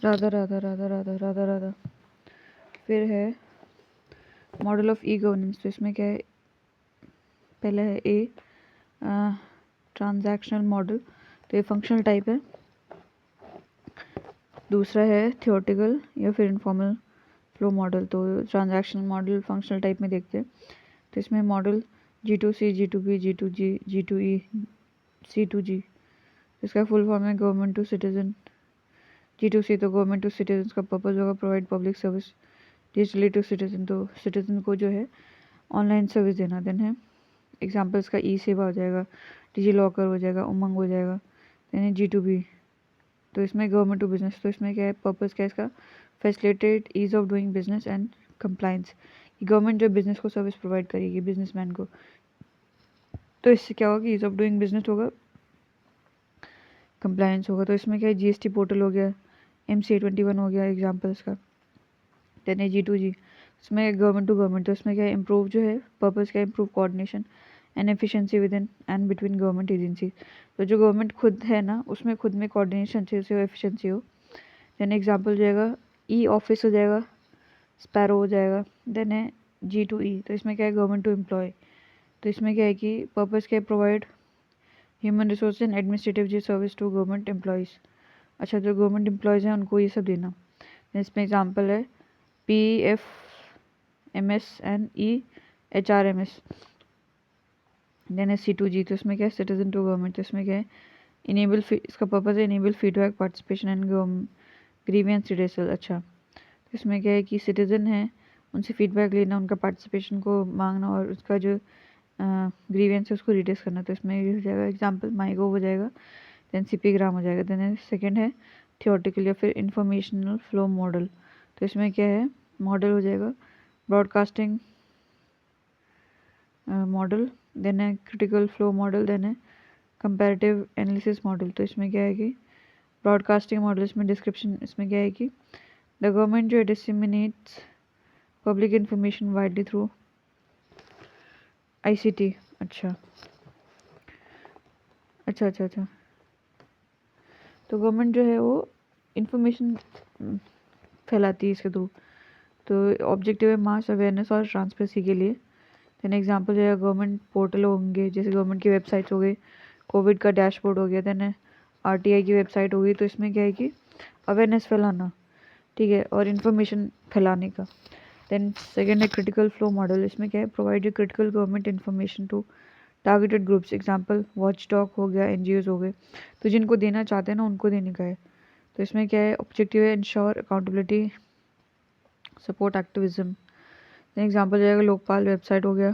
राधा राधा राधा राधा राधा राधा। फिर है model of E governance. तो इसमें क्या है, पहला है ए ट्रांजैक्शनल मॉडल, तो ये फंक्शनल टाइप है। दूसरा है थियोरेटिकल या फिर इनफॉर्मल फ्लो मॉडल। तो ट्रांजैक्शनल मॉडल फंक्शनल टाइप में देखते हैं। तो इसमें model G2C, G2B, G2G, G2E, C2G। इसका फुल फॉर्म है गवर्नमेंट टू सिटीजन। G2C तो गवर्नमेंट टू सिटीजन का पर्पज होगा provide public service digitally to citizen, तो सिटीजन को जो है ऑनलाइन सर्विस देना। देन है एग्जाम्पल्स का ई सेवा हो जाएगा, डिजी लॉकर हो जाएगा, उमंग हो जाएगा। देन है G2B, तो इसमें गवर्नमेंट टू बिजनेस। तो इसमें क्या है, पर्पज़ क्या है इसका, facilitate ease of doing business and compliance. Government जो बिजनेस को सर्विस प्रोवाइड करेगी बिजनेसमैन को, तो इससे क्या होगा कि ईज ऑफ डूइंग बिजनेस होगा, कंप्लायंस होगा। तो इसमें क्या है, GST पोर्टल हो गया, MCA21 हो गया एग्जाम्पल्स का। देन है G2G, इसमें गवर्नमेंट टू गवर्नमेंट। तो इसमें क्या है, इम्प्रूव जो है पर्पज़ क्या है, improve coordination and efficiency with in and between government agency. तो जो गवर्नमेंट खुद है ना, उसमें खुद में कोऑर्डिनेशन अच्छे से हो, एफिशिएंसी हो। देन एग्जाम्पल हो जाएगा ई ऑफिस हो जाएगा, स्पैरो हो जाएगा। देन है G2E, तो इसमें क्या है, गवर्नमेंट टू एम्प्लॉय। तो इसमें क्या है कि पर्पज़ क्या है, provide human resource and administrative G service to government employees. अच्छा, जो गवर्नमेंट एम्प्लॉयज़ हैं उनको ये सब देना। इसमें एग्जाम्पल है PFMS एंड EHRMS। देन है C2G, तो इसमें क्या है, सिटीजन टू गवर्नमेंट। तो इसमें क्या है, इनेबल, इसका पर्पज़ है enable feedback participation and grievance redressal. अच्छा, तो इसमें क्या है कि सिटीजन है, उनसे फीडबैक लेना, उनका पार्टिसिपेशन को मांगना और उसका जो ग्रीवियंस है उसको रिड्रेस करना। तो इसमें ये हो जाएगा एग्जाम्पल माईगोव हो जाएगा, देन CP ग्राम हो जाएगा। देन सेकंड है थियोरेटिकल या फिर इंफॉर्मेशनल फ्लो मॉडल। तो इसमें क्या है, मॉडल हो जाएगा ब्रॉडकास्टिंग मॉडल। देन है क्रिटिकल फ्लो मॉडल। देन है कंपैरेटिव एनालिसिस मॉडल। तो इसमें क्या है कि ब्रॉडकास्टिंग मॉडल, इसमें डिस्क्रिप्शन, इसमें क्या है कि द गवर्नमेंट जो disseminates public information widely through ICT। अच्छा अच्छा अच्छा अच्छा, तो गवर्नमेंट जो है वो इंफॉर्मेशन फैलाती है इसके थ्रू। तो ऑब्जेक्टिव है मास अवेयरनेस और ट्रांसपेरेंसी के लिए। देन एग्जांपल जो है गवर्नमेंट पोर्टल होंगे, जैसे गवर्नमेंट की वेबसाइट्स हो गई, कोविड का डैशबोर्ड हो गया। देन RTI की वेबसाइट होगी। तो इसमें क्या है कि अवेयरनेस फैलाना, ठीक है, और इन्फॉर्मेशन फैलाने का। देन सेकेंड है क्रिटिकल फ्लो मॉडल। इसमें क्या है, provide critical government information to targeted groups. Example watchdog हो गया, NGOs हो गए। तो जिनको देना चाहते हैं ना उनको देने का है। तो इसमें क्या है, ऑब्जेक्टिव है ensure accountability, support activism. Example जाएगा लोकपाल वेबसाइट हो गया,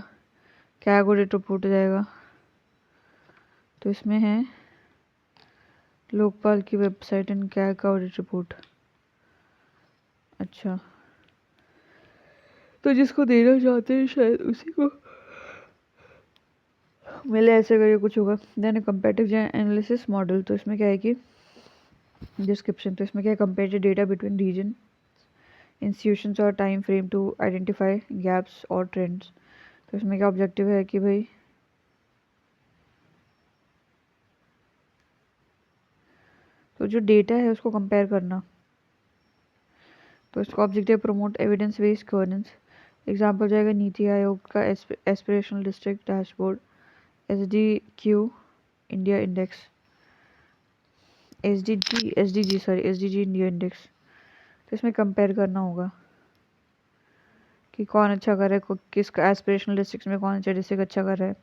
कैग ऑडिट रिपोर्ट हो जाएगा। तो इसमें है लोकपाल की वेबसाइट एंड कैग का ऑडिट रिपोर्ट। अच्छा, तो जिसको देना चाहते हैं शायद उसी को मिले, ऐसे करके कुछ होगा। Then comparative analysis model. तो इसमें क्या है कि डिस्क्रिप्शन। तो इसमें क्या है, comparative data between region, institutions और time frame to identify gaps और ट्रेंड्स। तो इसमें क्या ऑब्जेक्टिव है कि भाई तो जो डेटा है उसको कंपेयर करना। तो इसका objective promote evidence based governance. Example जाएगा नीति आयोग का aspirational district dashboard, SDQ India index, SDG India index. तो इसमें कंपेयर करना होगा कि कौन अच्छा कर रहा है, किसका एस्पिरेशनल डिस्ट्रिक्ट में कौन सा डिस्ट्रिक्ट अच्छा कर रहा है,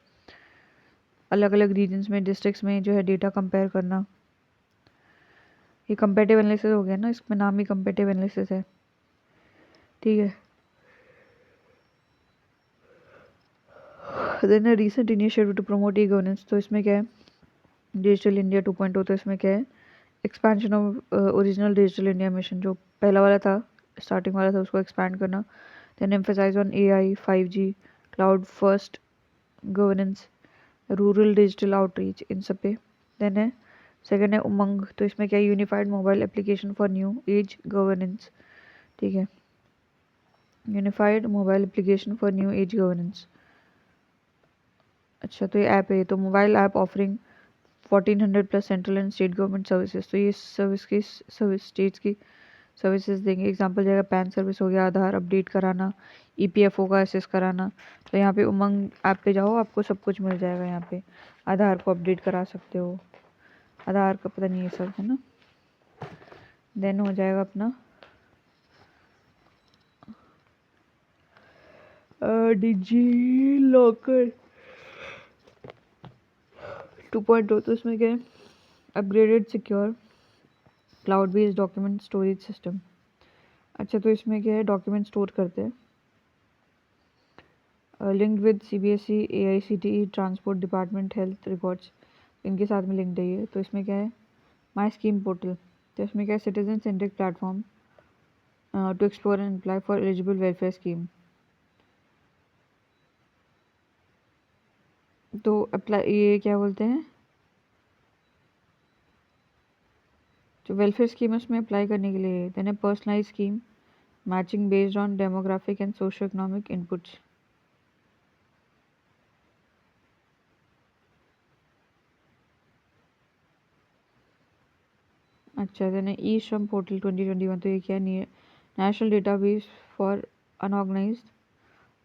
अलग अलग रीजन्स में, डिस्ट्रिक्ट्स में जो है डेटा कंपेयर करना। ये कंपेरेटिव एनालिसिस हो गया ना, इसमें नाम ही कंपेरेटिव एनालिसिस है, ठीक है। Then recent initiative to promote e governance. तो इसमें क्या है, डिजिटल इंडिया 2.0। तो इसमें क्या है, expansion of original digital India mission, जो पहला वाला था, स्टार्टिंग वाला था, उसको एक्सपैंड करना। Then emphasise on AI, 5G, cloud first governance, rural digital outreach, इन सब पे। देन है सेकेंड है उमंग। तो इसमें क्या है, unified mobile application for new age governance, ठीक है, unified mobile application for new age governance. अच्छा, तो ये ऐप है, तो mobile app offering 1400 plus central and state government services. तो ये सर्विस की सर्विस स्टेट्स की सर्विसेज देंगे। एग्जांपल जाएगा पैन सर्विस हो गया, आधार अपडेट कराना, ईपीएफओ का एक्सेस कराना। तो यहाँ पे उमंग ऐप पे जाओ, आपको सब कुछ मिल जाएगा। यहाँ पे आधार को अपडेट करा सकते हो, आधार का पता नहीं है सब, है ना। देन हो जाएगा अपना डिजी लॉकर 2.2। तो इसमें क्या है, upgraded secure cloud based document storage system. अच्छा, तो इसमें क्या है, डॉक्यूमेंट स्टोर करते हैं, linked with CBSE, AICTE, transport department, health records, इनके साथ में लिंक्ड है ये। तो इसमें क्या है, माई स्कीम पोर्टल। तो इसमें क्या है, citizen centric platform to explore and apply for eligible welfare scheme. तो अप्लाई, ये क्या बोलते हैं, जो वेलफेयर स्कीम है उसमें अप्लाई करने के लिए। Then personalise scheme matching based on demographic and socio economic inputs. अच्छा, देन ई श्रम पोर्टल 2021। तो ये क्या है, national database for unorganised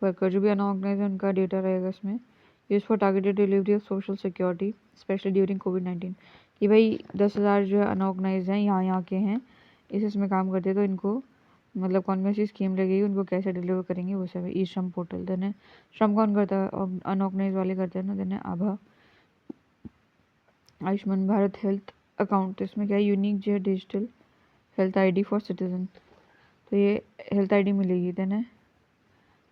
worker, जो भी अनऑर्गेनाइज है उनका डेटा रहेगा इसमें। Use for targeted delivery of social security specially during कोविड-19। कि भाई 10,000 जो है अनऑर्गेनाइज हैं, यहाँ के हैं, इसमें काम करते हैं, तो इनको मतलब कौन कौन सी स्कीम लगेगी, उनको कैसे डिलीवर करेंगे, वो सब ई श्रम पोर्टल। देन है श्रम कौन करता है, अनऑर्गेनाइज वाले करते हैं ना। देन है आभा आयुष्मान भारत हेल्थ अकाउंट। तो इसमें क्या है, यूनिक जो है digital health ID for citizen. तो ये हेल्थ आईडी मिलेगी। देन है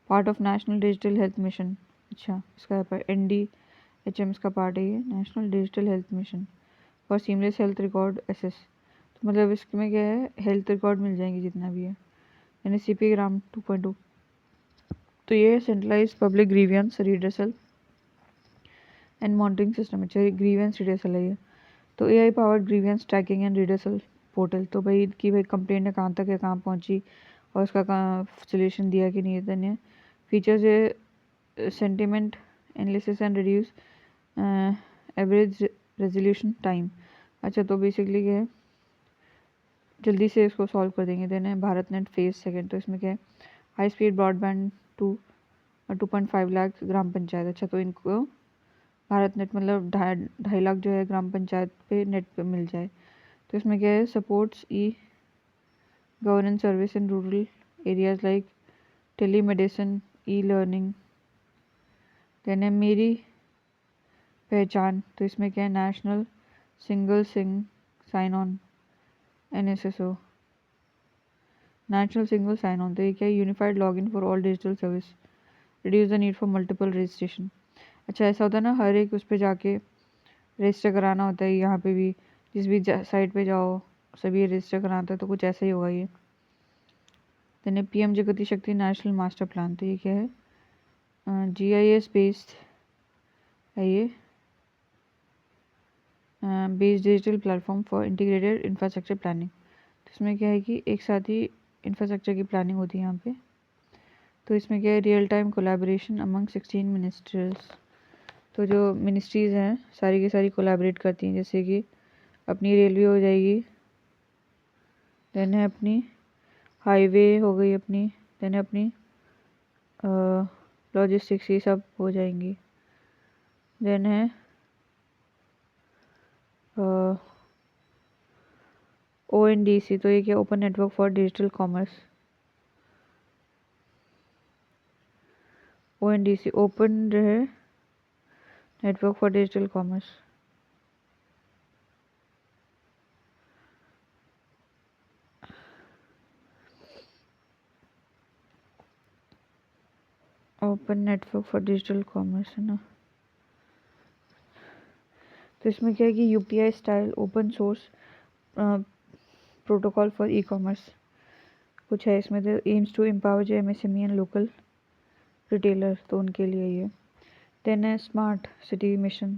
part of national digital health mission. अच्छा, इसका NDHM इसका पार्ट है ये, national digital health mission for seamless health record access. तो मतलब इसमें क्या है, हेल्थ रिकॉर्ड मिल जाएंगे जितना भी है। यानी CP ग्राम 2.2। तो ये centralize public grievance redressal and monitoring system. अच्छा, ग्रीवियंस रिड्रेसल है ये। तो AI powered grievance tracking and redressal portal. तो भाई कि भाई कंप्लेंट है कहाँ तक है, कहाँ पहुँची, और उसका कहाँ सोल्यूशन दिया कि नहीं। देन फीचर्स है sentiment analysis and reduce average resolution time. अच्छा, तो बेसिकली क्या है, जल्दी से इसको सॉल्व कर देंगे। देन है भारत नेट फेज सेकेंड। तो इसमें क्या है, हाई स्पीड ब्रॉडबैंड 2.5 लाख ग्राम पंचायत। अच्छा, तो इनको भारत नेट मतलब 2.5 लाख जो है ग्राम पंचायत पे नेट पे मिल जाए। तो इसमें क्या है, supports e governance service in rural areas like telemedicine, e learning. Then है मेरी पहचान। तो इसमें क्या है, national single sign on NSSO, national single sign on. तो ये क्या है, unified login for all digital service, reduce the need for multiple registration. अच्छा, ऐसा होता है ना, हर एक उस पर जाके रजिस्टर कराना होता है। यहाँ पे भी जिस भी साइट पे जाओ सभी रजिस्टर कराना है, तो कुछ ऐसा ही होगा ये। देन PM गति शक्ति नेशनल मास्टर प्लान। तो ये क्या है, GIS बेस्ड है ये, based digital platform for integrated infrastructure planning. तो इसमें क्या है कि एक साथ ही इंफ्रास्ट्रक्चर की प्लानिंग होती है यहाँ पे। तो इसमें क्या है, real time collaboration among 16 ministers. तो जो मिनिस्ट्रीज़ हैं सारी की सारी कोलैबोरेट करती हैं, जैसे कि अपनी रेलवे हो जाएगी, देन है अपनी हाईवे हो गई अपनी, देन है अपनी लॉजिस्टिक्स, ये सब हो जाएंगी। देन है ONDC। तो ये क्या, open network for digital commerce. ONDC open जो है network for digital commerce. Open network for digital commerce है ना। तो इसमें क्या है कि UPI style open source protocol for e commerce कुछ है इसमें। तो एम्स टू एम्पावर जो MSME एंड लोकल रिटेलर, तो उनके लिए ये। देन है स्मार्ट सिटी मिशन।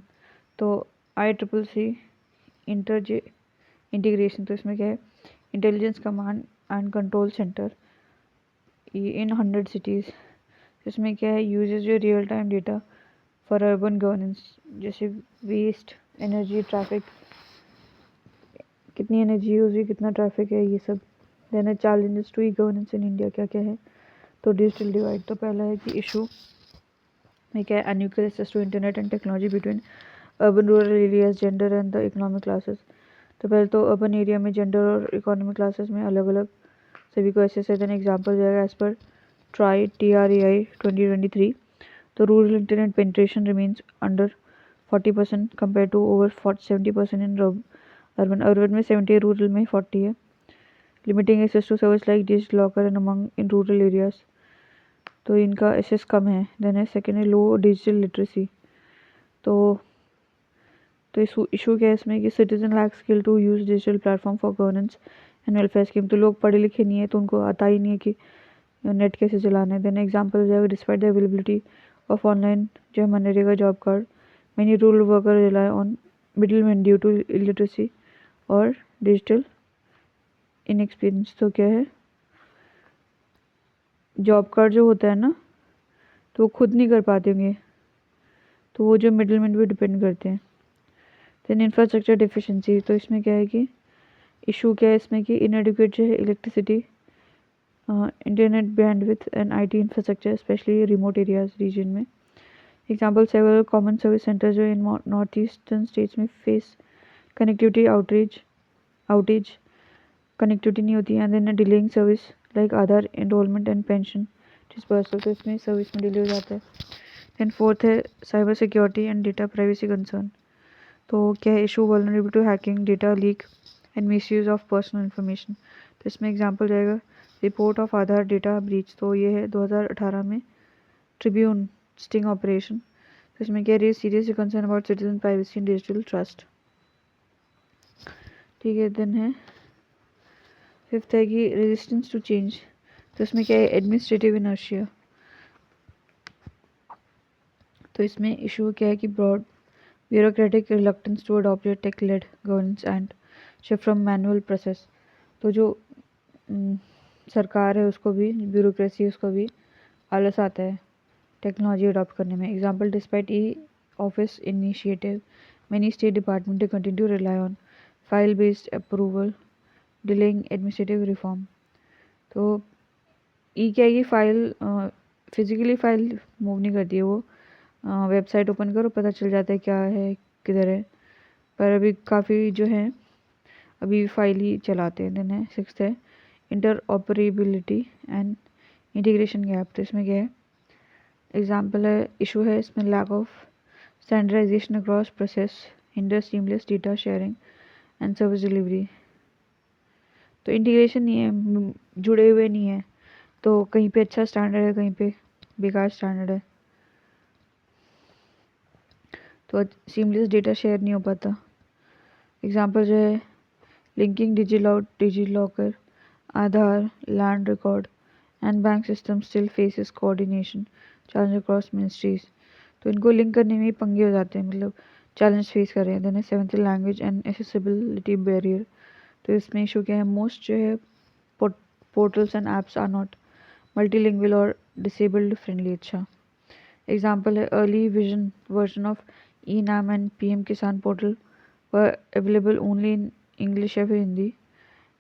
तो ICCC इंटीग्रेशन। तो इसमें क्या है, intelligence command and control centre in 100 cities. इसमें क्या है, यूजेस जो real time data for urban governance, जैसे वेस्ट, एनर्जी, ट्रैफिक, कितनी एनर्जी यूज हुई, कितना ट्रैफिक है, ये सब देन है challenges to e governance in India, क्या क्या है। तो डिजिटल डिवाइड, तो पहला है कि इशू में क्या है, unequal access to internet and technology between urban rural areas, gender and the economic classes. तो पहले तो अर्बन एरिया में जेंडर और इकोनॉमिक क्लासेस में अलग अलग सभी को एक्सेस है। देन एग्जाम्पल जाएगा एज पर TRAI 2023। तो rural internet penetration remains under 40% compare to over 70% in urban में 70, रूरल में 40 है। Limiting access to service like digital locker and among in rural areas, तो इनका एक्सेस कम है। देन है सेकेंड है लो डिजिटल लिटरेसी। तो इस इशू क्या है इसमें कि citizen lack skill to use digital platform for governance and welfare scheme. तो लोग पढ़े लिखे नहीं है, तो उनको आता ही नहीं है कि नेट कैसे चलाना है। देन एग्जाम्पल हो जाएगा despite the availability of online जो है MNREGA job card, many rural worker rely on middle man due to illiteracy और डिजिटल इनएक्सपीरियंस। तो क्या है, जॉब कार्ड जो होता है ना, तो वो खुद नहीं कर पाते होंगे, तो वो जो मिडिल मैन पे डिपेंड करते हैं। देन इंफ्रास्ट्रक्चर डिफिशेंसी, तो इसमें क्या है कि इशू क्या है इसमें कि इनएडिक्वेट जो है electricity, internet bandwidth and IT infrastructure specially remote areas region में। Example several common service centre जो इन नॉर्थ ईस्टर्न स्टेट्स में फेस कनेक्टिविटी आउटेज कनेक्टिविटी नहीं होती है। Then delaying service like Aadhaar enrolment and pension dispersal, तो इसमें service में delay हो जाता है। देन फोर्थ है cyber security and data privacy concern. तो क्या है issue vulnerable to hacking, data leak and misuse of personal information. तो इसमें एग्जांपल जाएगा report of Aadhaar data breach, तो ये है 2018 में ट्रिब्यून स्टिंग ऑपरेशन। तो इसमें क्या है serious concern about citizen privacy and digital trust. ठीक है। देन है फिफ्थ है कि रेजिस्टेंस टू चेंज। तो इसमें क्या है एडमिनिस्ट्रेटिव इनर्शिया। तो इसमें इशू क्या है कि broad bureaucratic reluctance to adopt tech led governance and shift from manual process. तो जो सरकार है उसको भी, ब्यूरोक्रेसी उसको भी आलस आता है टेक्नोलॉजी अडॉप्ट करने में। Example despite e office initiative many state department continue to rely on file based approval delaying administrative reform. तो ई क्या है कि फाइल फिजिकली फाइल मूव नहीं करती है, वो वेबसाइट ओपन करो पता चल जाता है क्या है किधर है, पर अभी काफ़ी जो है अभी फाइल ही चलाते हैं। देन है सिक्स्थ है interoperability and integration gap. तो इसमें क्या है एग्जाम्पल है इशू है इसमें lack of standardisation across process hinder seamless data sharing and service delivery. तो इंटीग्रेशन नहीं है, जुड़े हुए नहीं है, तो कहीं पे अच्छा स्टैंडर्ड है कहीं पे बेकार स्टैंडर्ड है, तो सीमलेस डेटा शेयर नहीं हो पाता। एग्जाम्पल जो है linking DigiLocker, Aadhaar, land record and bank system still faces coordination challenge across ministries. तो इनको लिंक करने में ही पंगे हो जाते हैं, मतलब चैलेंज फेस कर रहे हैं। Then seventh language and accessibility barrier. तो इसमें इशू क्या है मोस्ट जो है portals and apps are not multilingual और डिसेबल्ड फ्रेंडली। अच्छा एग्जाम्पल है early vision version of e NAM and PM Kisan portal were available only in English या फिर Hindi,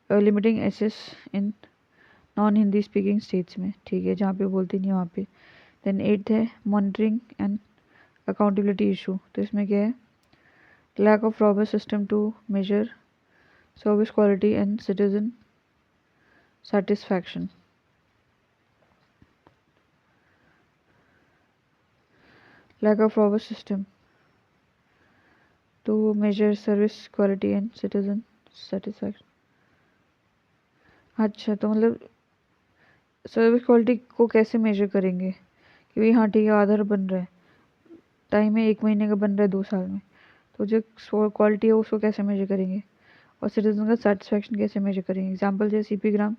limiting access in non Hindi speaking states में। ठीक है, जहाँ पे बोलते नहीं वहाँ पे। देन एट्थ है मॉनिटरिंग एंड अकाउंटेबिलिटी इशू। तो इसमें क्या है lack of robust system to measure service quality and citizen satisfaction. lack of robust system to measure service quality and citizen satisfaction। अच्छा, तो मतलब सर्विस क्वालिटी को कैसे मेजर करेंगे कि भाई हाँ ठीक है आधार बन रहा है, टाइम है 1 महीने का बन रहा है 2 साल में, तो जो क्वालिटी है उसको कैसे मेजर करेंगे और सिटीजन का सेटिस्फैक्शन कैसे मेजर करेंगे। एग्जाम्पल जो CP ग्राम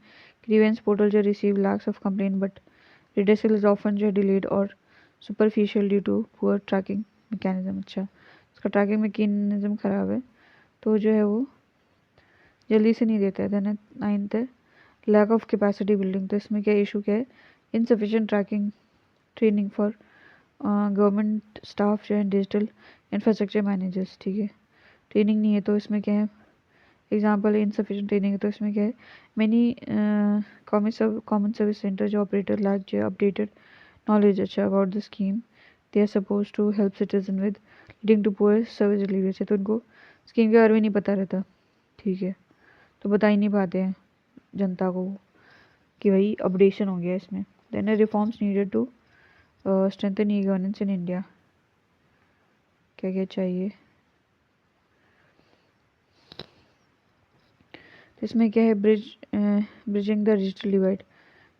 ग्रीवेंस पोर्टल जो receive lacks of complaint but redressal is often जो डिलेड और superficial due to poor tracking mechanism. अच्छा, उसका ट्रैकिंग मैकेनिज्म ख़राब है तो जो है वो जल्दी से नहीं देता है। देन नाइन्थ है लैक ऑफ कैपेसिटी बिल्डिंग। तो इसमें क्या इशू क्या है insufficient tracking training for government staff जो है डिजिटल इंफ्रास्ट्रक्चर मैनेजर्स। ठीक है, ट्रेनिंग नहीं है तो इसमें क्या है एग्जाम्पल इनसफिशिएंट ट्रेनिंग है, तो इसमें क्या है, मैनी कॉमन सर्विस सेंटर जो ऑपरेटर लैक जो अपडेटेड knowledge अच्छा about the scheme they are supposed to help citizen with leading to poor service delivery से, तो उनको स्कीम के बारे में नहीं पता रहता, ठीक है, तो बता ही नहीं पाते हैं जनता को कि भाई अपडेशन हो गया इसमें। Then reforms needed to strengthen e governance in India, क्या क्या चाहिए, तो इसमें क्या है, ब्रिजिंग द डिजिटल डिवाइड,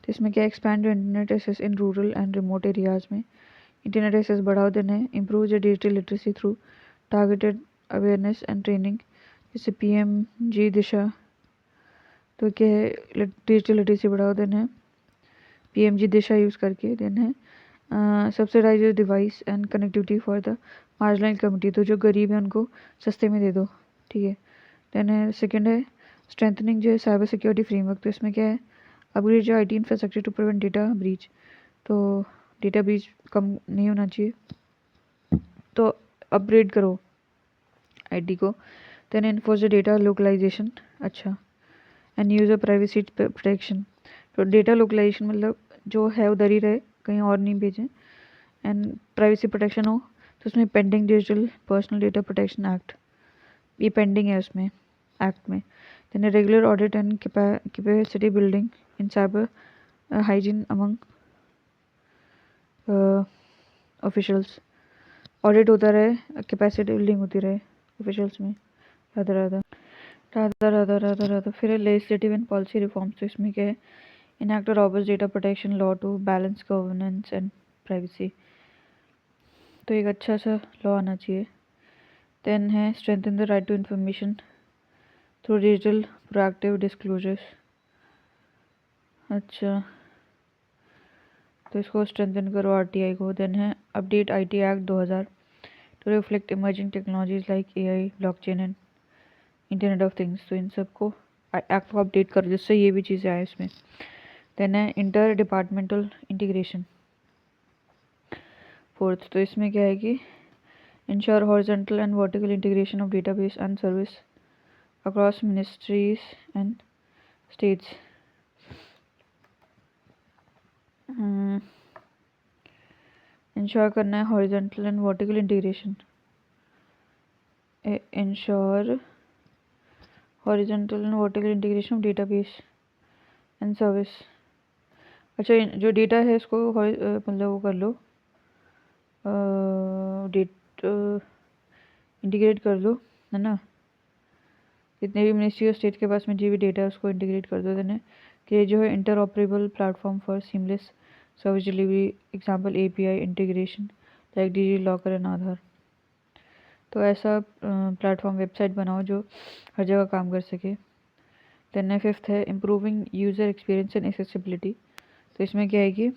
तो इसमें क्या, expand internet access in rural and remote areas में इंटरनेट एक्सेस बढ़ावा देना है, improve the digital literacy through targeted awareness and training, जैसे PMG दिशा, तो क्या है, डिजिटल लिटरेसी बढ़ावा देना है PMG दिशा यूज़ करके, देना है subsidise device and connectivity for the marginal community, तो जो गरीब है उनको सस्ते में दे दो, ठीक है। देन है सेकेंड है स्ट्रेंथनिंग जो है साइबर सिक्योरिटी फ्रेमवर्क, तो इसमें क्या है, अपग्रेड जो IT infrastructure to prevent data breach, तो डेटा ब्रीच कम नहीं होना चाहिए, तो अपग्रेड करो IT को। Then enforce the data localisation, अच्छा, एंड यूज़र प्राइवेसी प्रोटेक्शन, तो डेटा लोकलाइजेशन मतलब जो है उधर ही रहे, कहीं और नहीं भेजें, एंड प्राइवेसी प्रोटेक्शन हो, तो उसमें pending digital personal data protection act, ये पेंडिंग है उसमें एक्ट में। Then regular audit and capacity building in cyber hygiene among officials, audit होता रहे, कैपेसिटी बिल्डिंग होती रहे ऑफिशियल्स में, राधा राधा राधा राधा राधा राधा। फिर लेजिस्लेटिव एंड पॉलिसी रिफॉर्म्स, तो इसमें क्या है, enact robust data protection law to balance governance and privacy, तो एक अच्छा सा लॉ आना चाहिए। देन है strengthen the right to information through digital proactive disclosures, अच्छा, तो इसको स्ट्रेंथन करो RTI को। देन है update IT act 2000 to reflect emerging technologies like AI blockchain and internet of things, तो इन सबको एक्ट को अपडेट करो जिससे ये भी चीज़ें आए इसमें। देन है इंटर डिपार्टमेंटल इंटीग्रेशन फोर्थ, तो इसमें क्या है कि ensure horizontal and vertical integration of database and service across ministries and states, ensure करना है horizontal and vertical integration, ensure horizontal and vertical integration of database and service, अच्छा, जो data है इसको मतलब वो कर लो, डेट इंटीग्रेट कर दो, है ना, जितने भी मिनिस्ट्री और स्टेट के पास में जो भी डेटा है उसको इंटीग्रेट कर दो देने कि जो है interoperable platform for seamless service delivery, example API integration like DigiLocker and Aadhaar, तो ऐसा प्लेटफॉर्म वेबसाइट बनाओ जो हर जगह काम कर सके। देन फिफ्थ है improving user experience and accessibility, तो इसमें क्या है कि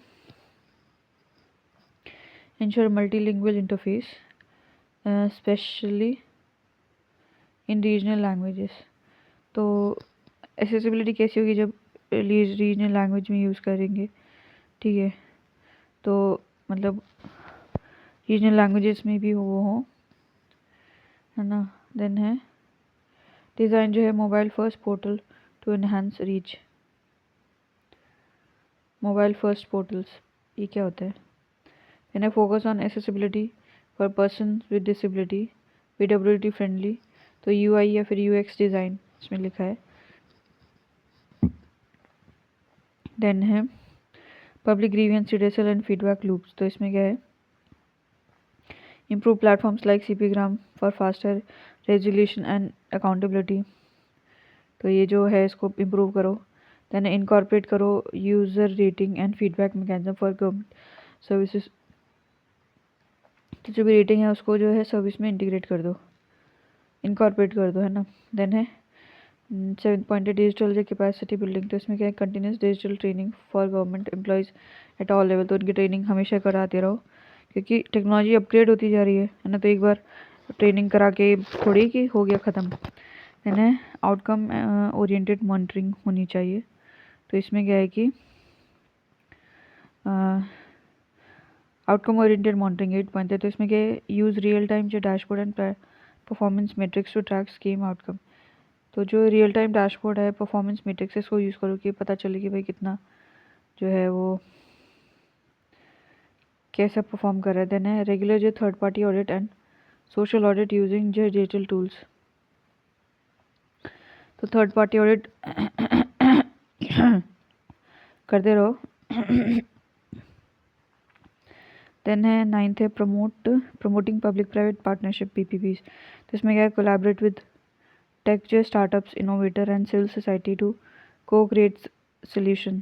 ensure multilingual interface specially in regional languages, तो एक्सेसिबिलिटी कैसी होगी जब रीजनल लैंग्वेज में यूज़ करेंगे, ठीक है, तो मतलब रीजनल लैंग्वेजेस में भी वो हो, है ना। देन है डिज़ाइन जो है mobile first portal to enhance reach, mobile first portals ये क्या होता है। देन है focus on accessibility for person with disability PWD friendly, तो UI या फिर UX डिज़ाइन इसमें लिखा है। देन है public grievance redressal and feedback loops, तो इसमें क्या है, improve platforms like CPgram for faster resolution and accountability, तो ये जो है इसको इम्प्रूव करो। देन इनकॉर्पोरेट करो user rating and feedback mechanism for government services, तो जो भी रेटिंग है उसको जो है सर्विस में इंटीग्रेट कर दो, इनकॉर्पोरेट कर दो, है ना। देन है 7 पॉइंट डिजिटल जो कैपेसिटी बिल्डिंग, तो इसमें क्या है, continuous digital training for government employees at all level, तो उनकी ट्रेनिंग हमेशा कराते रहो क्योंकि टेक्नोलॉजी अपग्रेड होती जा रही है ना, तो एक बार ट्रेनिंग करा के थोड़ी कि हो गया ख़त्म, है ना। आउटकम ओरिएंटेड मॉनिटरिंग होनी चाहिए, तो इसमें क्या है कि आउटकम ओरिएंटेड मॉनिटरिंग 8 पॉइंट है, तो इसमें क्या है, यूज़ रियल टाइम जो dashboard and performance metrics to track scheme outcome, तो जो रियल टाइम डैशबोर्ड है परफॉर्मेंस मैट्रिक्स, इसको यूज़ करो कि पता चले कि भाई कितना जो है वो कैसा परफॉर्म कर रहा है। देन है रेगुलर जो third party audit and social audit using जो डिजिटल टूल्स। तो थर्ड पार्टी ऑडिट करते रहो। देन है नाइन्थ है promoting public private partnership PPPs। तो इसमें क्या है, कोलैबोरेट विद टेक जो startups innovator and civil society to co create solution.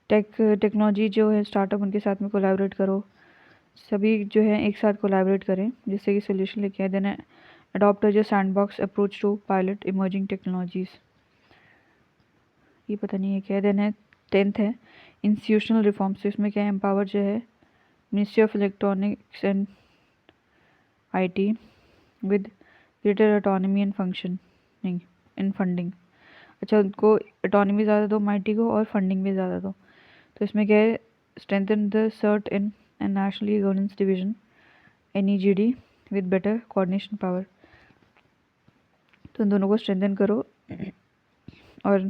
Technology जो है स्टार्टअप उनके साथ में कोलैबोरेट करो, सभी जो है एक साथ कोलैबोरेट करें जिससे कि सोल्यूशन लेके आए। देन अडॉप्ट जो sandbox approach to pilot emerging technologies, ये पता नहीं है क्या है। देन है टेंथ है इंस्टीट्यूशनल रिफॉर्म्स। तो इसमें क्या है, एम्पावर जो है ministry of electronics and IT with greater autonomy and functioning in funding. अच्छा, उनको ऑटोनॉमी ज़्यादा दो MIT को और फंडिंग भी ज़्यादा दो। तो इसमें क्या है, strengthen the CERT In and national e governance division NEGD with better coordination power. तो इन दोनों को स्ट्रेंथन करो। और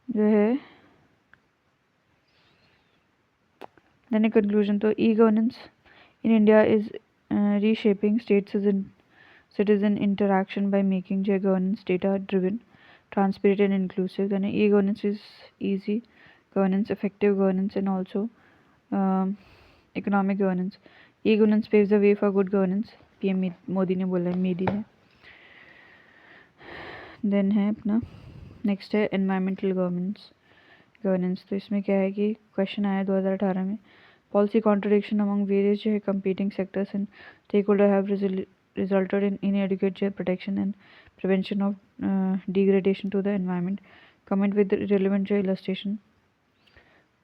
जो है देन कंक्लूजन, तो ई governance in India is reshaping state citizen interaction by making their governance data driven, transparent and inclusive. Then e-governance is easy governance, effective governance and also um, economic governance. E-governance paves the way for good governance, PM Modi ने बोला है, मोदी ने। Then है अपना next है environmental governance. तो इसमें क्या है कि क्वेश्चन आया 2018 में, पॉलिसी कॉन्ट्रडिक्शन अमंग वेरियस जो है competing sectors and stakeholder have resulted in inadequate protection and prevention of degradation to the environment. Comment with relevant illustration.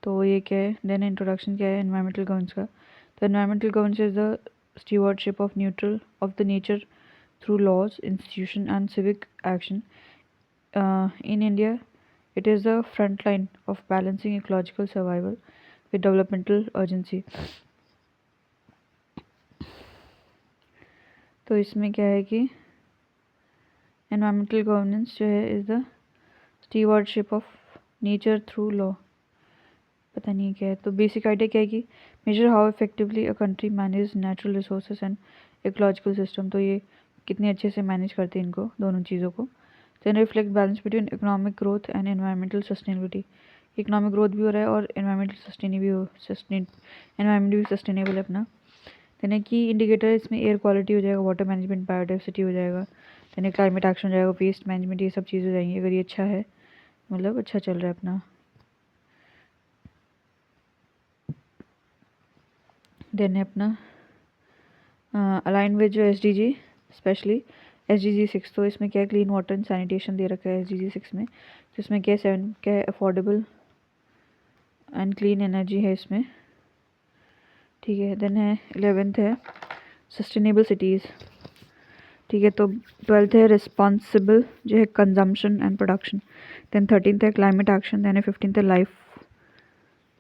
तो ये क्या है, देन इंट्रोडक्शन क्या है एनवायरमेंटल गवर्नेंस का। तो environmental governance is the stewardship of the nature through laws, institution and civic action. In India, it is the front line of balancing ecological survival with developmental urgency. तो इसमें क्या है कि environmental governance जो है is the stewardship of nature through law, पता नहीं क्या है। तो बेसिक आइडिया क्या है कि major how effectively a country manage natural resources and ecological system. तो ये कितने अच्छे से मैनेज करते हैं इनको दोनों चीज़ों को। Then reflect balance between economic growth and environmental sustainability. Economic growth भी हो रहा है और एनवायरमेंट भी सस्टेनेबल है अपना। देन की इंडिकेटर इसमें एयर क्वालिटी हो जाएगा, वाटर मैनेजमेंट, बायोडाइवर्सिटी हो जाएगा, देन क्लाइमेट एक्शन हो जाएगा, वेस्ट मैनेजमेंट, ये सब चीज़ें हो जाएंगी अगर ये अच्छा है, मतलब अच्छा चल रहा है अपना। देन है अपना अलाइन विद जो SDG, स्पेशली SDG 6। तो इसमें क्या है, क्लीन वाटर एंड सैनिटेशन दे रखा है SDG 6 में। तो इसमें क्या है 7 क्या है, अफोर्डेबल एंड क्लीन एनर्जी है इसमें, ठीक है। देन है 11th है सस्टेनेबल सिटीज़, ठीक है। तो 12th है रिस्पॉन्सिबल जो है consumption and production. Then 13th है क्लाइमेट एक्शन। देन है 15th है लाइफ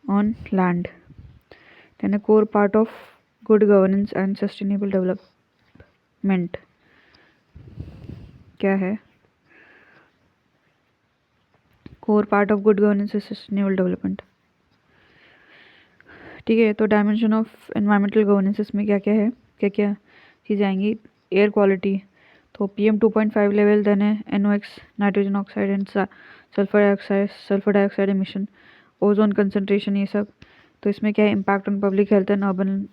ऑन लैंड। देन है core part of good governance and sustainable development क्या है, core part of good governance and sustainable development, ठीक है। तो डायमेंशन ऑफ एनवायरमेंटल गवर्नेंस इसमें क्या क्या है, क्या क्या चीज़ें आएंगी। एयर क्वालिटी, तो PM 2.5 लेवल। देन है NOx nitrogen oxide and sulphur dioxide emission, ozone concentration, ये सब। तो इसमें क्या है, impact on public health and urban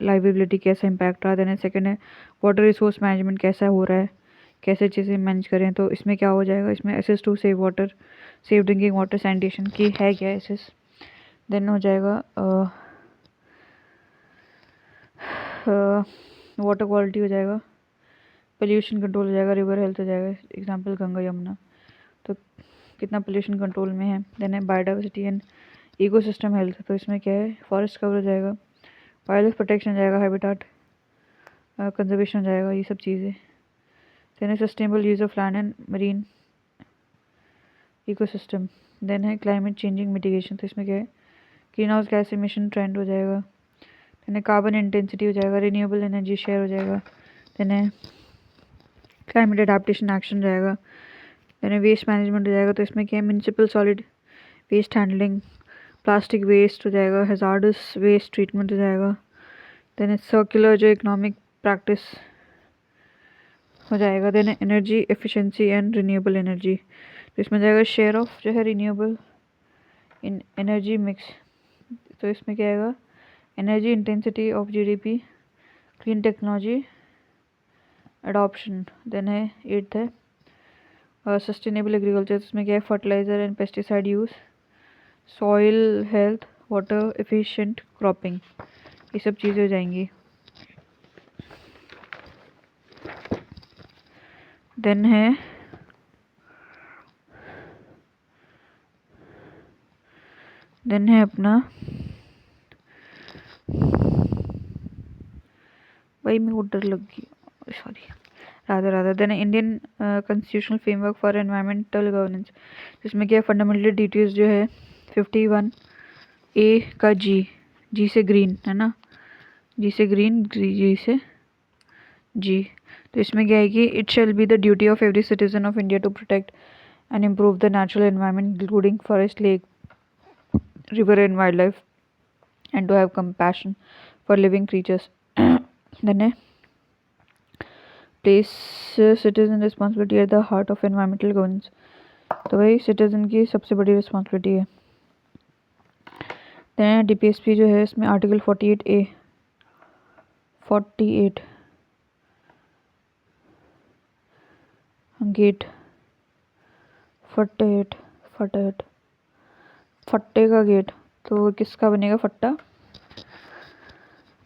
liveability, कैसा इम्पैक्ट रहा। देन है सेकेंड है वाटर रिसोर्स मैनेजमेंट, कैसा हो रहा है, कैसे अच्छे से मैनेज करें। तो इसमें क्या हो जाएगा, इसमें access to safe water, safe drinking water, sanitation की है क्या एसेस। देन हो जाएगा वाटर क्वालिटी हो जाएगा, पोल्यूशन कंट्रोल हो जाएगा, रिवर हेल्थ हो जाएगा, एग्जांपल गंगा यमुना, तो कितना पोल्यूशन कंट्रोल में है। देन है बायोडाइवर्सिटी एंड इकोसिस्टम हेल्थ। तो इसमें क्या है, फॉरेस्ट कवर हो जाएगा, वाइल्ड लाइफ प्रोटेक्शन हो जाएगा, हैबिटाट कंजर्वेशन हो जाएगा, ये सब चीज़ें। देन है sustainable use of land and marine ecosystem. Then है क्लाइमेट चेंजिंग मिटिगेशन। तो इसमें क्या है, greenhouse gas emission trend हो जाएगा। देन कार्बन इंटेंसिटी हो जाएगा, रिन्यूएबल एनर्जी शेयर हो जाएगा, देन क्लाइमेट एडाप्टेशन एक्शन जाएगा, देन वेस्ट मैनेजमेंट हो जाएगा। तो इसमें क्या है, municipal solid waste handling, plastic waste हो जाएगा, हैजार्डस वेस्ट ट्रीटमेंट हो जाएगा, देन सर्कुलर जो इकोनॉमिक प्रैक्टिस हो जाएगा, then energy efficiency and renewable energy. तो इसमें जाएगा शेयर ऑफ जो है रिन्यूएबल इन एनर्जी मिक्स। तो इसमें क्या आएगा, energy intensity of GDP, clean technology adoption, then है 8th है सस्टेनेबल एग्रीकल्चर। इसमें क्या है, fertiliser and pesticide use, soil health, water efficient cropping, ये सब चीज़ें हो जाएंगी। देन है अपना भाई मेरे को डर लग गई, sorry, Radha. Then Indian constitutional framework for environmental governance. इसमें क्या है, फंडामेंटल डिटेल्स जो है 51A का जी से ग्रीन है ना, जी से ग्रीन, जी से जी। तो इसमें क्या है कि it shall be the duty of every citizen of India to protect and improve the natural environment including forest, lake, river and wildlife, and to have compassion for living creatures. Then place citizen responsibility at the heart of environmental governance। तो भाई citizen की सबसे बड़ी responsibility है। Then DPSP जो है इसमें article 48A 48 gate 48 फट्टे का गेट, तो किसका बनेगा फट्टा,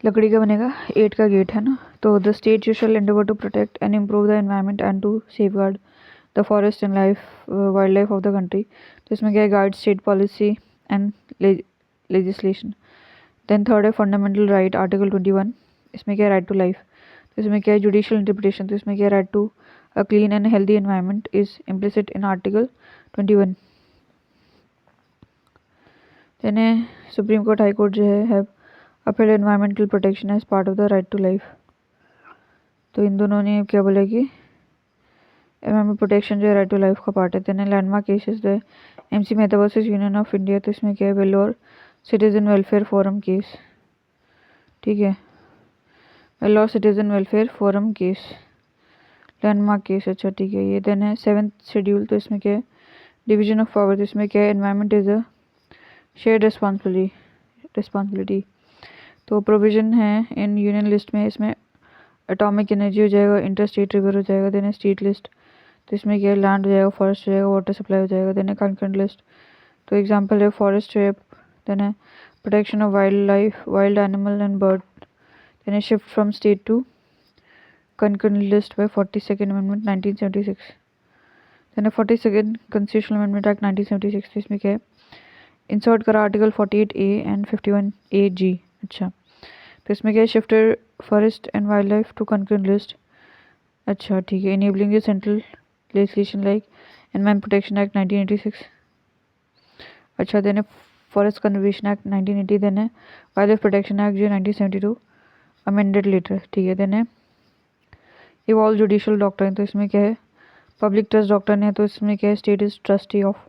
लकड़ी का बनेगा, 8 का गेट है ना। तो the state you shall endeavour to protect and improve the environment and to safeguard the forest and wildlife of the country. तो इसमें क्या है, guide state policy and legislation. Then third है fundamental right article 21, इसमें क्या है, right to life. तो इसमें क्या है, जुडिशियल इंटरप्रिटेशन। तो इसमें क्या है, right to a clean and healthy environment is implicit in article 21। Then supreme court, high court जो है have upheld environmental protection as part of the right to life. तो इन दोनों ने क्या बोला कि एनवायरमेंट प्रोटेक्शन जो है राइट टू लाइफ का पार्ट है। Then landmark cases the MC Mehta versus union of India. तो इसमें क्या है, Vellore citizen welfare forum case, ठीक है, Vellore citizen welfare forum case, landmark case, अच्छा ठीक है ये। देन है 7th शेड्यूल। तो इसमें क्या है, डिवीजन ऑफ पावर। तो इसमें क्या है, environment is a shared responsibility. तो प्रोविजन है इन यूनियन लिस्ट में, इसमें एटॉमिक एनर्जी हो जाएगा, इंटर स्टेट रिवर हो जाएगा, देन स्टेट लिस्ट। तो इसमें क्या है, लैंड हो जाएगा, फॉरेस्ट हो जाएगा, वाटर सप्लाई हो जाएगा, देन कंकरेंट लिस्ट। तो एग्जांपल है फॉरेस्ट है, देन है protection of wildlife, wild animal and bird, then है shift from state to concurrent list by 42nd amendment 1976। Then है 42nd कॉन्स्टिट्यूशनल अमेंडमेंट एक्ट 1976। तो इसमें क्या है, इंसर्ट करा आर्टिकल 48A एंड 51AG। अच्छा, तो इसमें क्या है, shifted forest and wildlife to concurrent list, अच्छा ठीक है, enabling the central legislation like environment protection act 1986। अच्छा, देन है फॉरेस्ट कंजर्वेशन एक्ट 1980, देन है वाइल्ड लाइफ प्रोटेक्शन एक्ट जो 1972 अमेंडेड लेटर, ठीक है। देन है इवॉल्व जुडिशियल डॉक्ट्रिन। तो इसमें क्या है, पब्लिक ट्रस्ट डॉक्ट्रिन है। तो इसमें क्या है, state is trustee of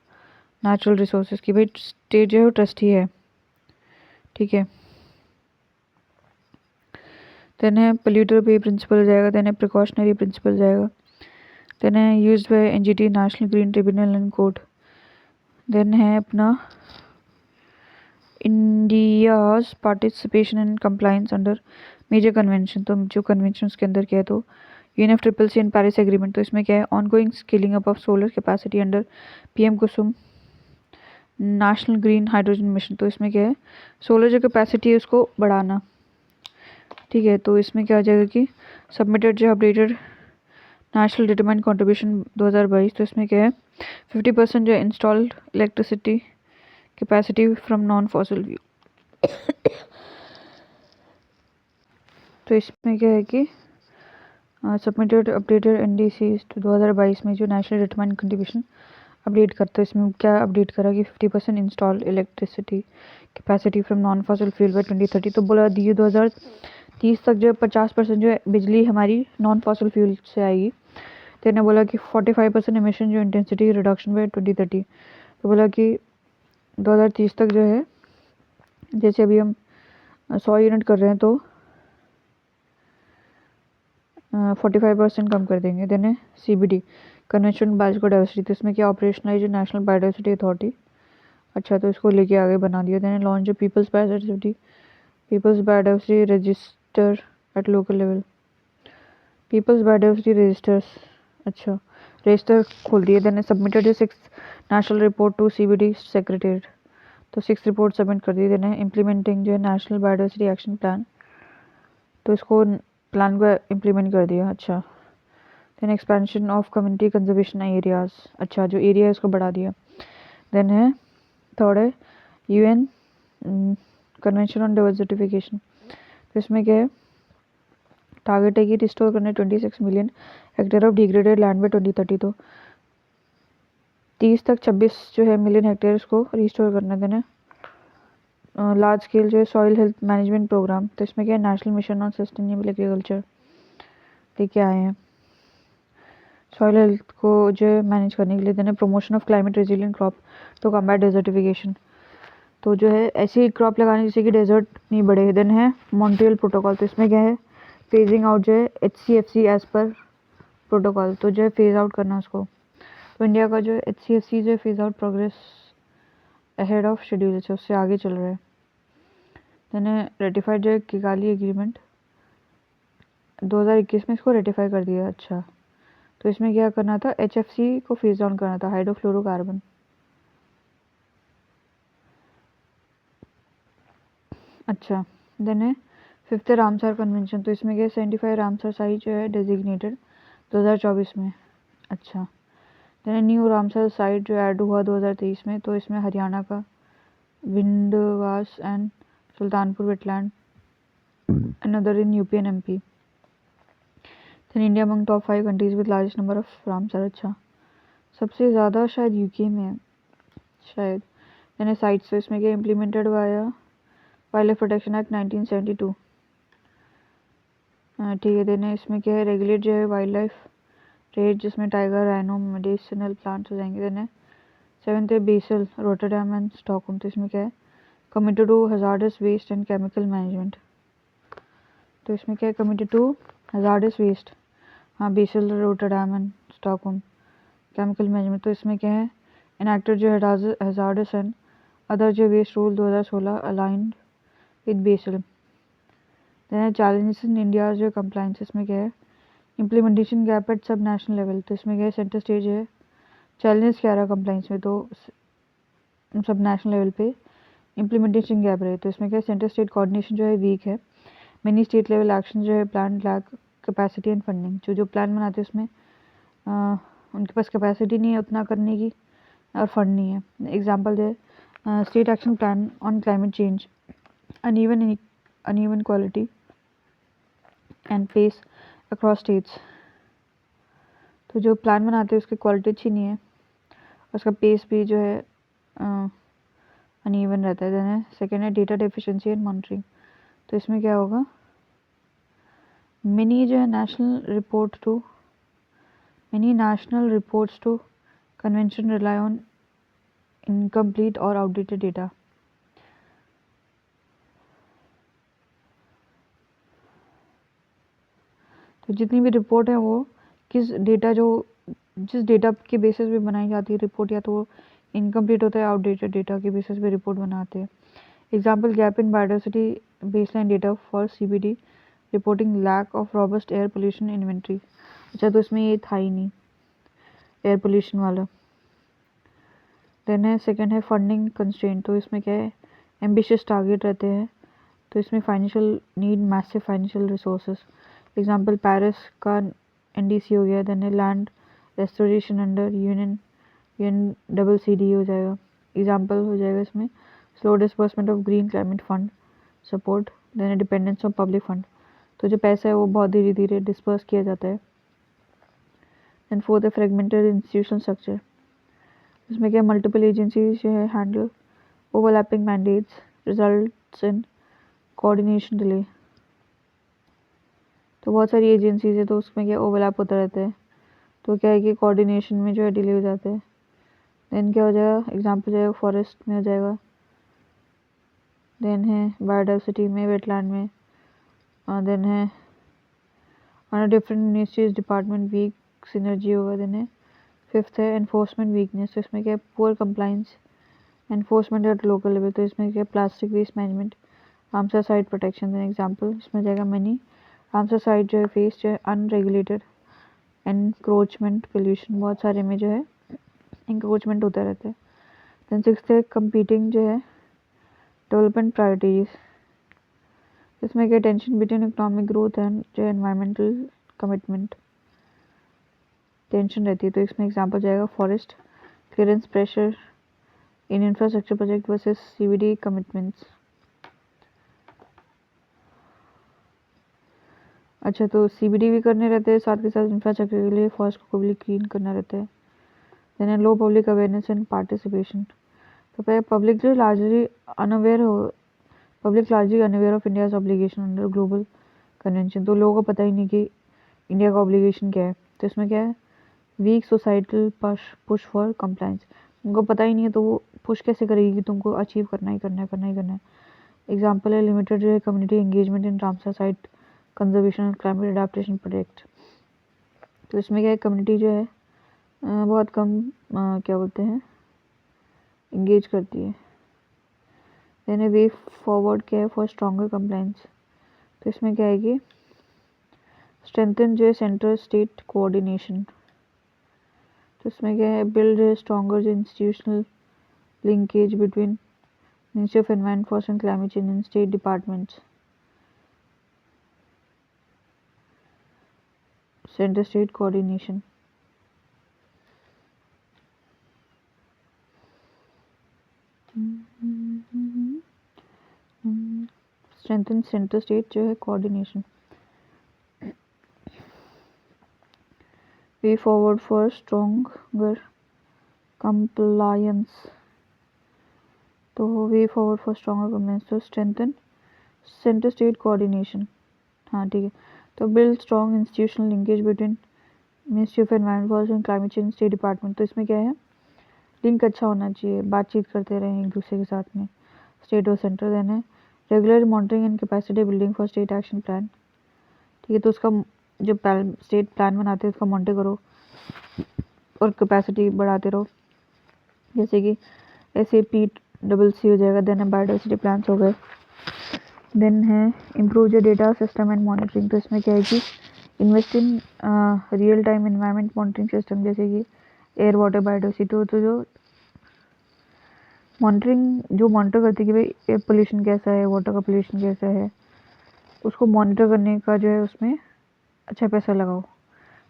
natural resources, की भाई स्टेट जो है वो ट्रस्टी है, ठीक है। देन है पोल्यूटर पे प्रिंसिपल हो जाएगा, देन है प्रिकॉशनरी प्रिंसिपल जाएगा, देन है used by NGT national green tribunal and court. Then है अपना India's participation and compliance under major convention. तो जो कन्वेंशन के अंदर क्या है, तो UNFCCC एंड पेरिस एग्रीमेंट। तो इसमें क्या है, ongoing scaling up of solar capacity under PM Kusum national green hydrogen mission. तो इसमें क्या है, सोलर जो कैपेसिटी है उसको बढ़ाना, ठीक है। तो इसमें क्या आ जाएगा कि सबमिटेड जो अपडेटेड नेशनल डिटरमाइंड कंट्रीब्यूशन 2022। तो इसमें क्या है, 50% जो installed electricity capacity from non fossil fuel. तो इसमें क्या है कि सबमिटेड अपडेटेड NDCs तो 2022 में जो नेशनल डिटरमाइंड कंट्रीब्यूशन अपडेट करते हैं। इसमें क्या अपडेट करा कि 50% install electricity capacity from non fossil fuel by 2030। तो बोला ये 2030 तक जो है 50% जो है बिजली हमारी नॉन फॉसिल फ्यूल से आएगी। तो इन्होंने बोला कि 45% एमिशन जो इंटेंसिटी रिडक्शन बाय 2030। तो बोला कि 2030 तक जो है, जैसे अभी हम 100 यूनिट कर रहे हैं तो 45% कम कर देंगे। देन है CBD कन्वेंशन बायोडाइवर्सिटी। तो इसमें क्या ऑपरेशनलाइज नेशनल बायोडाइवर्सिटी अथॉरिटी। अच्छा, तो इसको लेके आगे बना दिया। Then launch people's biodiversity register at local level. People's biodiversity registers, अच्छा रजिस्टर खोल दिए। Then submitted 6 national report to CBD secretariat. तो 6 रिपोर्ट सबमिट कर दी। देन इम्प्लीमेंटिंग जो है नेशनल बायोडाइवर्सिटी एक्शन प्लान। तो इसको प्लान को इम्प्लीमेंट कर दिया। अच्छा, then expansion of community conservation areas. अच्छा, जो एरिया है उसको बढ़ा दिया। देन है थर्ड है UN कन्वेंशन ऑन डिवर्सिफिकेशन। तो इसमें क्या है, टारगेट है कि रिस्टोर करने 26 million hectare of degraded land by 2030। तो 30 तक 26 जो है मिलियन हेक्टेयर को रिस्टोर करना देना। लार्ज स्केल जो है सॉइल हेल्थ मैनेजमेंट प्रोग्राम। तो इसमें क्या है, national mission on sustainable agriculture लेके आए हैं। सॉइल हेल्थ को जो है मैनेज करने के लिए देना promotion of climate resilient crop तो कम्बैट डेजर्टिफिकेशन। तो जो है ऐसी क्रॉप लगाने जिससे कि डेजर्ट नहीं बढ़े। देन है मॉन्ट्रियल प्रोटोकॉल। तो इसमें क्या है, फेजिंग आउट जो है HCFC एज पर प्रोटोकॉल। तो जो है फेज आउट करना उसको। तो इंडिया का जो है HCFC जो है phase out progress ahead of schedule है, उससे आगे चल रहा है। देन रेटिफाइड जो है किगाली एग्रीमेंट 2021 में इसको रेटिफाई कर दिया। अच्छा, तो इसमें क्या करना था, HFC को फेज डाउन करना था, हाइड्रोफ्लोरोकार्बन। अच्छा, देन है 5th रामसर कन्वेंशन। तो इसमें क्या 75 रामसर साइट जो है डेजिग्नेटेड 2024 में। अच्छा, देन न्यू रामसर साइट जो ऐड हुआ 2023 में। तो इसमें हरियाणा का विंडवास and Sultanpur wetland, another in UP and MP। Then India among top 5 countries with largest number of Ramsar. अच्छा, सबसे ज़्यादा शायद UK में है शायद। देन साइट्स, तो इसमें क्या implemented via wild life protection act 1972। ठीक है। देन इसमें क्या है, रेगुलेट जो है वाइल्ड लाइफ ट्रेड जिसमें टाइगर, राइनो, मेडिसिनल प्लांट्स हो जाएंगे। देन 7th है बेसल, रोटरडैम एंड स्टॉकहोम। तो इसमें क्या है, committed to hazardous waste and chemical management. तो इसमें क्या है, कमिटेड टू हजार्डस वेस्ट, हाँ Basel, Rotterdam and Stockholm chemical management. तो इसमें क्या है, इनएक्टेड जो हजार्डस एंड अदर जो waste rule 2016 aligned with Basel. Then challenges in India जो कंप्लाइंस, इसमें क्या है, implementation gap at sub national level. तो इसमें क्या है, सेंटर स्टेज है, चैलेंज क्या रहा कंप्लाइंस में, तो सब नेशनल लेवल पे इम्प्लीमेंटेशन गैप रहे। तो इसमें क्या है, सेंटर स्टेट कोऑर्डिनेशन जो है वीक है। मिनी स्टेट लेवल एक्शन जो है plan lack capacity and funding. जो प्लान बनाते हैं उसमें उनके पास कैपेसिटी नहीं है उतना करने की और फंड नहीं है। एग्जाम्पल दे, state action plan on climate change, uneven quality and pace across states. तो जो प्लान बनाते हैं उसकी क्वालिटी अच्छी नहीं है, उसका पेस भी जो है अनइवन रहता है। देन सेकेंड है डेटा डेफिशिएंसी एंड मॉनिटरिंग। तो इसमें क्या होगा, mini national reports to convention rely on incomplete और आउटडेटेड डेटा। तो जितनी भी रिपोर्ट है वो जिस डेटा के बेसिस पे बनाई जाती है रिपोर्ट, या तो वो इनकम्प्लीट होता है, आउटडेटेड डेटा के बेसिस पे रिपोर्ट बनाते हैं। Example, gap in biodiversity baseline data for CBD reporting, lack of robust air pollution inventory. अच्छा, तो इसमें ये था ही नहीं एयर पोल्यूशन वाला। देन है सेकेंड है फंडिंग कंस्ट्रेंट। तो इसमें क्या है, एम्बिशियस टारगेट रहते हैं, तो इसमें financial need massive financial resources. Example, Paris का NDC हो गया। Then land restoration under UNCCD हो जाएगा। एग्जाम्पल हो जाएगा इसमें slow disbursement of green climate fund support. Then dependence of public fund. तो जो पैसा है वो बहुत धीरे धीरे डिस्पर्स किया जाता है। देन फोर्थ है फ्रेगमेंटेड इंस्टीट्यूशनल स्ट्रक्चर। इसमें क्या मल्टीपल एजेंसीज जो है handle overlapping mandates results in coordination delay. तो बहुत सारी एजेंसीज है तो उसमें क्या ओवरलैप होता रहता है, तो क्या है कि कोऑर्डिनेशन में जो है डिले हो जाता है। देन क्या हो जाएगा, एग्जांपल जाएगा फॉरेस्ट में हो जाएगा, देन है बायोडाइवर्सिटी में, वेटलैंड में, देन है on different ministries department weak synergy होगा। देन है फिफ्थ है एनफोर्समेंट वीकनेस, तो इसमें क्या poor compliance enforcement at local level, तो इसमें क्या plastic waste management Ramsar site protection. Then example इसमें जाएगा मनी रामसर साइट जो है फेस जो है अनरेगुलेटेड एनक्रोचमेंट पोल्यूशन, बहुत सारे में जो है इंक्रोचमेंट होता रहता है। देन सिक्स्थ है कंपीटिंग जो है डेवलपमेंट प्रायोरिटीज, इसमें क्या tension between economic growth and जो एनवायरमेंटल कमिटमेंट टेंशन रहती है, तो इसमें एग्जांपल जाएगा forest clearance pressure in infrastructure project versus CVD commitments. अच्छा, तो सीबीडी भी करने रहते हैं साथ के साथ इंफ्रास्ट्रक्चर के लिए फॉरेस्ट को भी क्लीन करना रहता है। Then low public awareness and participation, तो पब्लिक जो लार्जली अनअवेयर हो, public largely unaware of India's obligation under global convention, तो लोगों को पता ही नहीं कि इंडिया का ऑब्लिगेशन क्या है। तो इसमें क्या है weak societal push for compliance, उनको पता ही नहीं है तो वो पुश कैसे करेगी कि तुमको अचीव करना ही करना है, करना ही करना है। एग्जाम्पल है लिमिटेड जो है community engagement in Ramsar site conservation and climate adaptation project, तो इसमें क्या है कम्युनिटी जो है बहुत कम क्या बोलते हैं इंगेज करती है। देन वे फॉरवर्ड क्या है फॉर स्ट्रॉन्गर कंप्लायंस, तो इसमें क्या है कि स्ट्रेंथन जो है सेंट्रल स्टेट कोऑर्डिनेशन, तो इसमें क्या है बिल्ड है स्ट्रॉन्गर जो institutional linkage between ministry of environment forest and climate change and state departments, central state coordination. Strengthen central state जो है coordination. Way forward for stronger compliance, तो way forward for stronger compliance, तो strengthen central state coordination. हाँ ठीक है, तो build strong institutional linkage between ministry of environment forest and climate change state department, तो इसमें क्या है लिंक अच्छा होना चाहिए, बातचीत करते रहें एक दूसरे के साथ में स्टेट और सेंटर। देना है regular monitoring and capacity building for state action plan, ठीक है, तो उसका जो स्टेट प्लान बनाते हैं उसका मॉनिटर करो और कैपेसिटी बढ़ाते रहो, जैसे कि SAPCC हो जाएगा। देन है बायोडाइवर्सिटी प्लान्स हो गए। देन है इम्प्रूव जो डेटा सिस्टम एंड मॉनिटरिंग, तो इसमें क्या है कि invest in real time environment monitoring system, जैसे कि एयर वाटर बायोडाइवर्सिटी, तो जो मॉनिटरिंग जो मॉनिटर करती है कि भाई एयर पोल्यूशन कैसा है, वाटर का पोल्यूशन कैसा है, उसको मॉनिटर करने का जो है उसमें अच्छा पैसा लगाओ।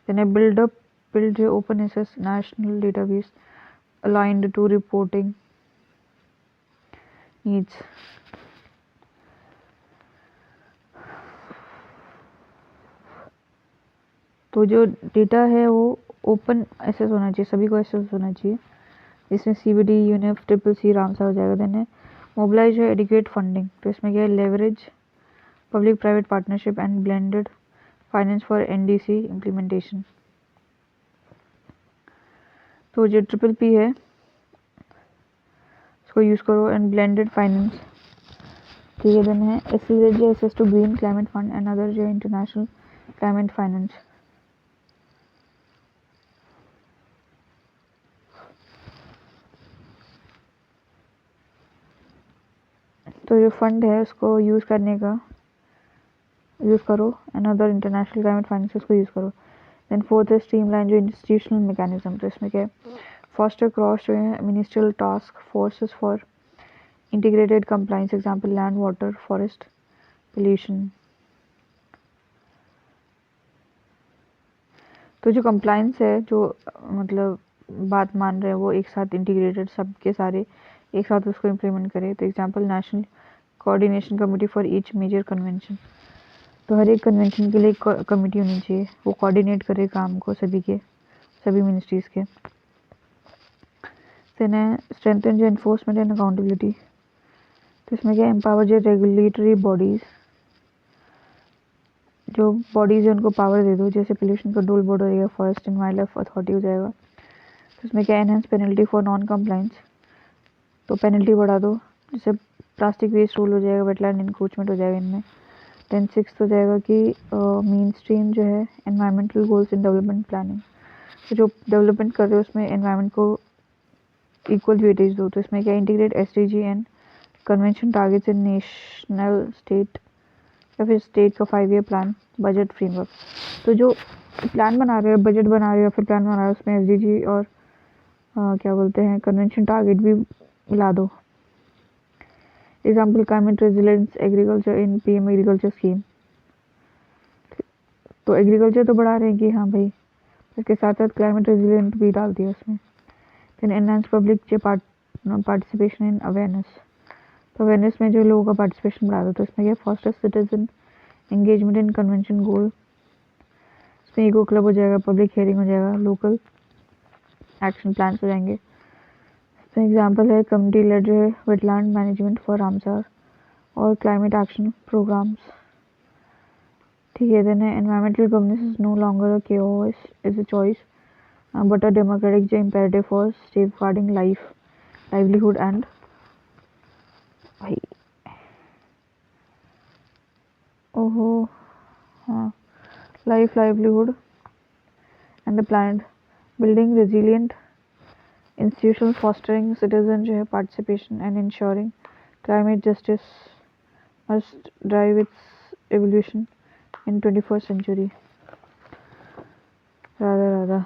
देन बिल्ड जो open access national database aligned to reporting needs, तो जो डेटा है वो ओपन एक्सेस होना चाहिए, सभी को एक्सेस होना चाहिए, जिसमें CBD यूनिफ CCC रामसर हो जाएगा। देन है मोबिलाइज है एडिक्वेट फंडिंग, तो इसमें क्या है leverage public private partnership and blended finance for NDC implementation, तो जो PPP है इसको यूज़ करो एंड ब्लेंडेड फाइनेंस, ठीक है। देन है access to green climate fund and other जो इंटरनेशनल क्लाइमेट फाइनेंस, तो जो फंड है उसको यूज़ करो and other international climate finance उसको यूज़ करो। देन फोर्थ है स्ट्रीमलाइन जो इंस्टीट्यूशनल मैकेनिज्म, तो इसमें क्या है फॉस्टर क्रॉस जो है ministerial task forces for integrated compliance, example land water forest pollution, तो जो कंप्लाइंस है जो मतलब बात मान रहे हैं वो एक साथ इंटीग्रेटेड सबके सारे एक साथ उसको इम्प्लीमेंट करें, तो example national coordination committee for each major convention, तो हर एक कन्वेंशन के लिए एक कमेटी होनी चाहिए, वो कोऑर्डिनेट करे काम को सभी मिनिस्ट्रीज़ के। देन है स्ट्रेंथन जो एनफोर्समेंट एंड अकाउंटेबिलिटी, तो इसमें क्या एम्पावर जो रेगुलेटरी बॉडीज़, जो बॉडीज़ है उनको पावर दे दो, जैसे पोल्यूशन कंट्रोल बोर्ड हो जाएगा, forest and wild life authority हो जाएगा। तो इसमें क्या enhance penalty for non compliance, तो पेनल्टी बढ़ा दो, जैसे प्लास्टिक वेस्ट रूल हो जाएगा, वेटलैंड इंक्रोचमेंट हो जाएगा इनमें। देन 6 हो जाएगा कि मेन स्ट्रीम जो है environmental goals in development planning, तो जो डेवलपमेंट कर रहे हो उसमें एनवायरमेंट को इक्वल वेटेज दो। तो इसमें क्या integrate SDG and convention targets in national state या फिर स्टेट का 5 ईयर प्लान बजट फ्रेमवर्क, तो जो प्लान बना रहे हो, बजट बना रहे हो या फिर प्लान बना रहे हो उसमें एसडीजी और क्या बोलते हैं कन्वेंशन टारगेट भी मिला दो। Example climate resilience agriculture in PM agriculture scheme, तो एग्रीकल्चर तो बढ़ा रहे हैं कि हाँ भाई, इसके साथ साथ क्लाइमेट रेजिलेंट भी डाल दिया उसमें। फिर enhance public participation in awareness, तो अवेयरनेस में जो लोगों का पार्टिसिपेशन बढ़ा दो। तो इसमें क्या foster citizen engagement in convention goal, इसमें ईको क्लब हो जाएगा, पब्लिक हियरिंग हो जाएगा, लोकल एक्शन प्लान हो जाएंगे। इसमें एग्जाम्पल है community led wetland management for Ramsar और क्लाइमेट एक्शन प्रोग्राम्स, ठीक है। Then environmental governance is no longer a chaos is a choice but a democratic जो imperative for safeguarding livelihood and भाई ओहो हाँ livelihood and the planet, building resilient institutions, fostering citizen जो है participation and ensuring climate justice must drive its evolution in 21st century। Radha Radha.